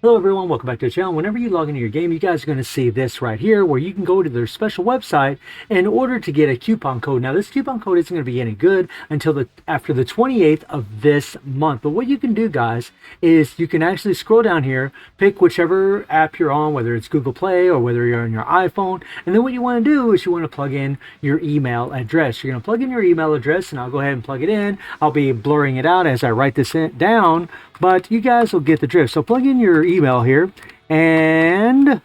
Hello everyone, welcome back to the channel. Whenever you log into your game, you guys are going to see this right here where you can go to their special website in order to get a coupon code. Now this coupon code isn't going to be any good until after the 28th of this month. But what you can do, guys, is you can actually scroll down here, pick whichever app you're on, whether it's Google Play or whether you're on your iPhone. And then what you want to do is you want to plug in your email address. You're going to plug in your email address, and I'll go ahead and plug it in. I'll be blurring it out as I write this down, but you guys will get the drift. So plug in your email here, and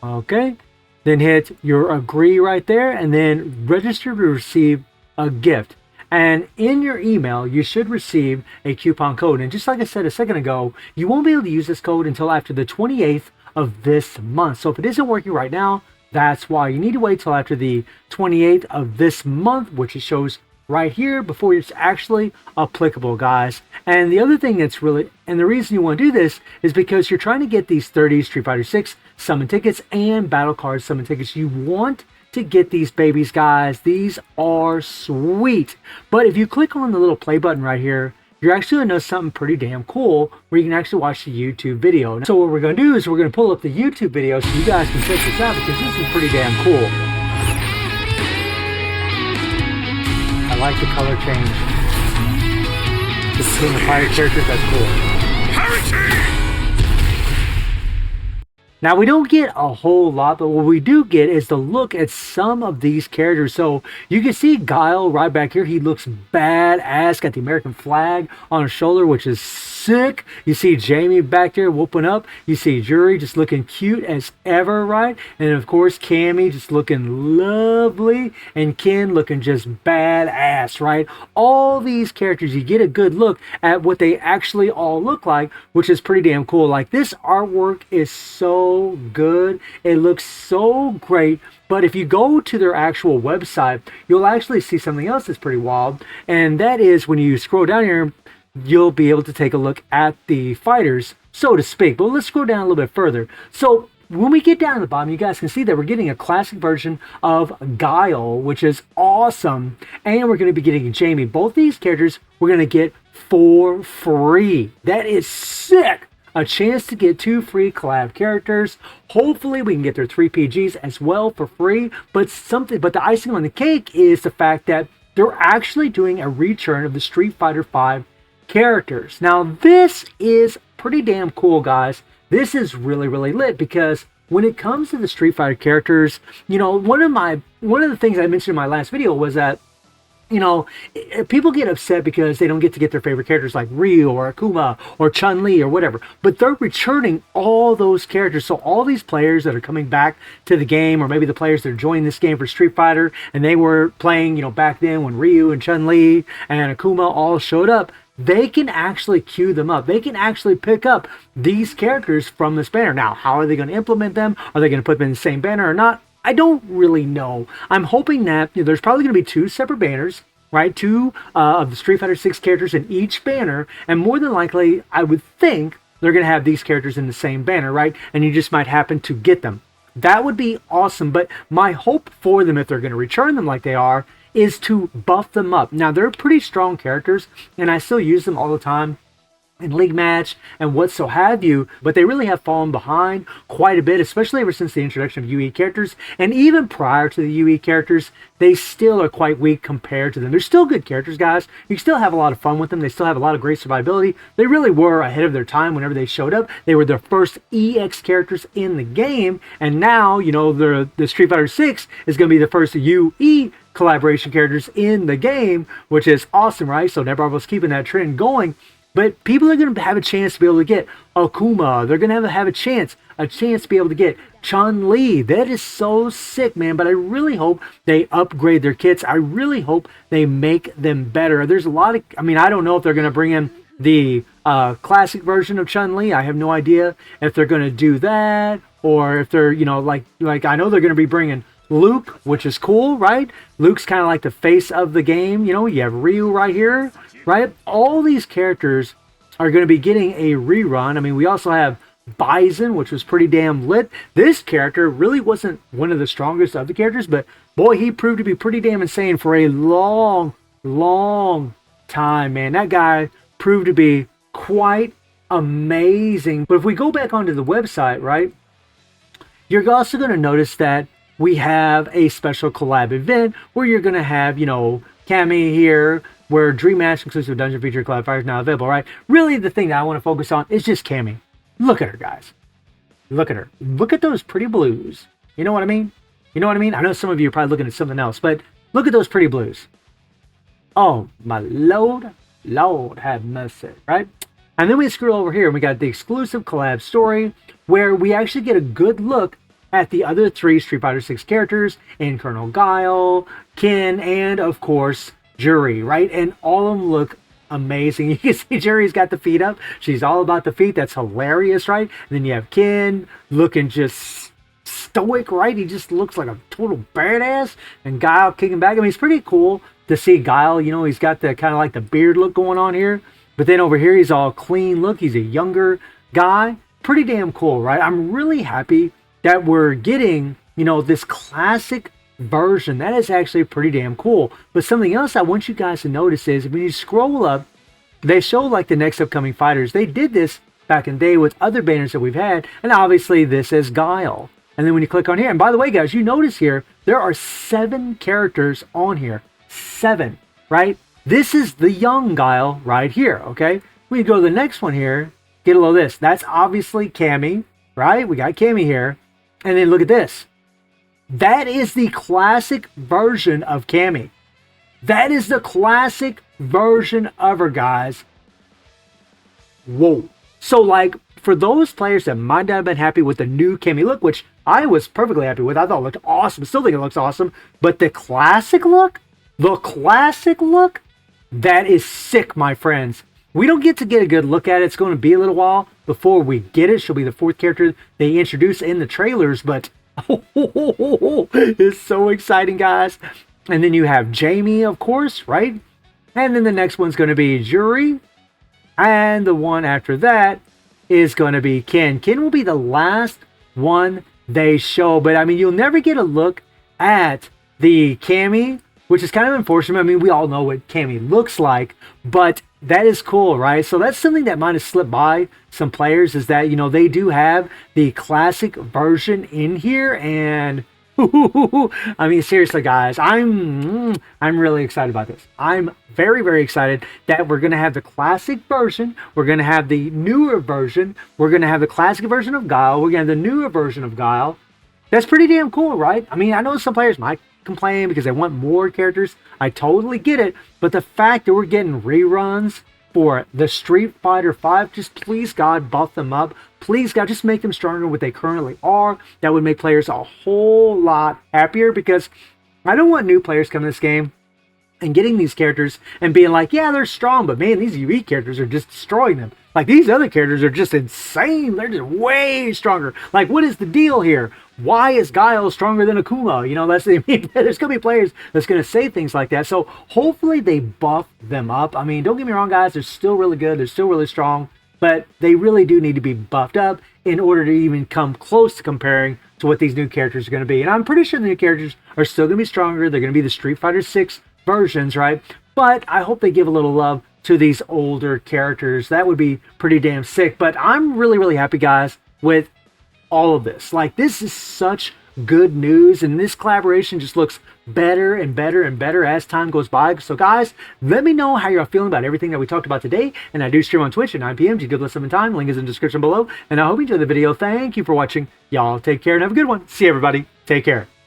okay, then hit your agree right there, and then register to receive a gift. And in your email, you should receive a coupon code. And just like I said a second ago, you won't be able to use this code until after the 28th of this month. So if it isn't working right now, that's why you need to wait till after the 28th of this month, which it shows right here, before it's actually applicable, guys. And the other thing that's really, and the reason you want to do this is because you're trying to get these 30 Street Fighter 6 summon tickets and battle card summon tickets. You want to get these babies, guys. These are sweet. But if you click on the little play button right here, you're actually going to know something pretty damn cool where you can actually watch the YouTube video. So what we're going to do is we're going to pull up the YouTube video so you guys can check this out, because this is pretty damn cool. I like the color change. Just between the fire characters, that's cool. Now, we don't get a whole lot, but what we do get is the look at some of these characters. So you can see Guile right back here. He looks badass, got the American flag on his shoulder, which is sick. You see Jamie back there whooping up. You see Yuri just looking cute as ever, right? And of course, Cammy just looking lovely, and Ken looking just badass, right? All these characters, you get a good look at what they actually all look like, which is pretty damn cool. Like, this artwork is so good. It looks so great. But if you go to their actual website, you'll actually see something else that's pretty wild. And that is when you scroll down here, you'll be able to take a look at the fighters, so to speak. But let's scroll down a little bit further. So when we get down to the bottom, you guys can see that we're getting a classic version of Guile, which is awesome. And we're going to be getting Jamie. Both these characters we're going to get for free. That is sick. A chance to get 2 free collab characters. Hopefully we can get their 3 PGs as well for free. But the icing on the cake is the fact that they're actually doing a return of the Street Fighter 5 characters. Now this is pretty damn cool, guys. This is really, really lit, because when it comes to the Street Fighter characters, you know, one of the things I mentioned in my last video was that, you know, people get upset because they don't get to get their favorite characters like Ryu or Akuma or Chun-Li or whatever. But they're returning all those characters. So all these players that are coming back to the game, or maybe the players that are joining this game for Street Fighter, and they were playing, you know, back then when Ryu and Chun-Li and Akuma all showed up, they can actually queue them up. They can actually pick up these characters from this banner. Now, how are they going to implement them? Are they going to put them in the same banner or not? I don't really know. I'm hoping that, you know, there's probably going to be 2 separate banners, right? 2 of the Street Fighter 6 characters in each banner, and more than likely, I would think they're going to have these characters in the same banner, right? And you just might happen to get them. That would be awesome, but my hope for them, if they're going to return them like they are, is to buff them up. Now, they're pretty strong characters, and I still use them all the time in League Match and what so have you, but they really have fallen behind quite a bit, especially ever since the introduction of UE characters. And even prior to the UE characters, they still are quite weak compared to them. They're still good characters, guys. You still have a lot of fun with them. They still have a lot of great survivability. They really were ahead of their time whenever they showed up. They were the first EX characters in the game, and now, you know, the Street Fighter 6 is going to be the first UE collaboration characters in the game, which is awesome, right? So NetBarbo's keeping that trend going. But people are going to have a chance to be able to get Akuma. They're going to have a chance to be able to get Chun-Li. That is so sick, man. But I really hope they upgrade their kits. I really hope they make them better. There's a lot of, I mean, I don't know if they're going to bring in the classic version of Chun-Li. I have no idea if they're going to do that, or if they're, you know, like I know they're going to be bringing Luke, which is cool, right? Luke's kind of like the face of the game. You know, you have Ryu right here, right? All these characters are going to be getting a rerun. I mean, we also have Bison, which was pretty damn lit. This character really wasn't one of the strongest of the characters, but boy, he proved to be pretty damn insane for a long time, man. That guy proved to be quite amazing. But if we go back onto the website, right, you're also going to notice that we have a special collab event where you're going to have, you know, Cammy here, where Dream Match exclusive dungeon feature collab fire is now available, right? Really, the thing that I want to focus on is just Cammy. Look at her, guys. Look at her. Look at those pretty blues. You know what I mean? You know what I mean? I know some of you are probably looking at something else, but look at those pretty blues. Oh, my Lord. Lord have mercy, right? And then we scroll over here and we got the exclusive collab story where we actually get a good look at the other 3 Street Fighter 6 characters in Colonel Guile, Ken, and of course, Jury, right? And all of them look amazing. You can see Jury's got the feet up. She's all about the feet. That's hilarious, right? And then you have Ken looking just stoic, right? He just looks like a total badass. And Guile kicking back. I mean, it's pretty cool to see Guile. You know, he's got the kind of like the beard look going on here. But then over here, he's all clean look. He's a younger guy. Pretty damn cool, right? I'm really happy that we're getting, you know, this classic version. That is actually pretty damn cool. But something else I want you guys to notice is when you scroll up, they show like the next upcoming fighters. They did this back in the day with other banners that we've had, and obviously this is Guile. And then when you click on here, and by the way, guys, you notice here there are 7 characters on here. 7, right? This is the young Guile right here, okay? When you go to the next one here, get a load of this. That's obviously Cammy, right? We got Cammy here. And then look at this. That is the classic version of Cammy. That is the classic version of her, guys. Whoa. So, like, for those players that might not have been happy with the new Cammy look, which I was perfectly happy with. I thought it looked awesome. Still think it looks awesome. But the classic look, that is sick, my friends. We don't get to get a good look at it. It's going to be a little while before we get it. She'll be the 4th character they introduce in the trailers, but it's so exciting, guys. And then you have Jamie, of course, right? And then the next one's going to be Jury. And the one after that is going to be Ken. Ken will be the last one they show, but I mean, you'll never get a look at the Cammy, which is kind of unfortunate. I mean, we all know what Cammy looks like, but that is cool, right? So that's something that might have slipped by some players, is that, you know, they do have the classic version in here. And I mean, seriously, guys, I'm really excited about this. I'm very, very excited that we're going to have the classic version. We're going to have the newer version. We're going to have the classic version of Guile. We're going to have the newer version of Guile. That's pretty damn cool, right? I mean, I know some players might complain because they want more characters. I totally get it. But the fact that we're getting reruns for the Street Fighter 5, just please, God, buff them up. Please, God, just make them stronger than what they currently are. That would make players a whole lot happier, because I don't want new players coming to this game and getting these characters and being like, yeah, they're strong, but man, these unique characters are just destroying them. Like, these other characters are just insane. They're just way stronger. Like, what is the deal here? Why is Guile stronger than Akuma? You know, that's I mean, there's going to be players that's going to say things like that. So hopefully they buff them up. I mean, don't get me wrong, guys. They're still really good. They're still really strong. But they really do need to be buffed up in order to even come close to comparing to what these new characters are going to be. And I'm pretty sure the new characters are still going to be stronger. They're going to be the Street Fighter 6 versions, right? But I hope they give a little love to these older characters. That would be pretty damn sick. But I'm really, really happy, guys, with all of this. Like, this is such good news, and this collaboration just looks better and better and better as time goes by. So, guys, let me know how you're feeling about everything that we talked about today. And I do stream on Twitch at 9 p.m. GW7 time. Link is in the description below. And I hope you enjoyed the video. Thank you for watching. Y'all take care and have a good one. See you, everybody. Take care.